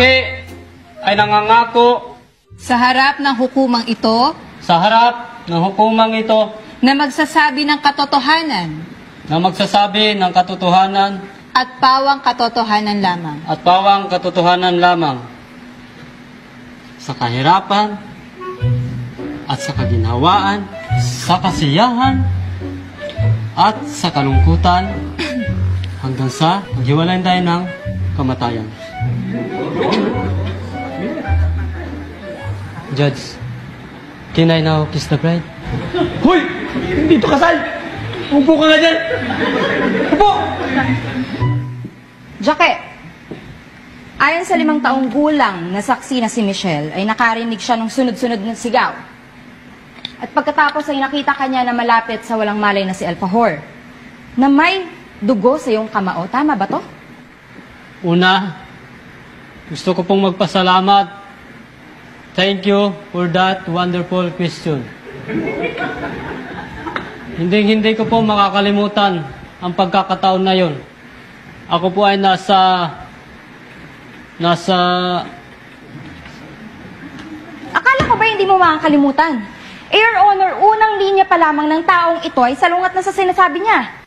lalaki ay nangangako sa harap ng hukumang ito sa harap ng hukumang ito na magsasabi ng katotohanan at pawang katotohanan lamang sa kahirapan at sa kaginhawaan, sa kasiyahan at sa kalungkutan hanggang sa maghiwalayan tayo ng kamatayan. Judge, can I now kiss the bride? Hoy! Hindi to kasal! Upo ka nga dyan! Upo! Jacque, ayon sa 5 taong gulang na saksi na si Michelle, ay nakarinig siya ng sunod-sunod na sigaw. At pagkatapos ay nakita kanya na malapit sa walang malay na si Alfajor, na may dugo sa iyong kamao. Tama ba to? Una, gusto ko pong magpasalamat. Thank you for that wonderful question. Hindi ko po makakalimutan ang pagkakataon na yon. Ako po ay nasa... Akala ko ba hindi mo makakalimutan? Eh, Your Honor, unang linya pa lamang ng taong ito ay salungat na sa sinasabi niya.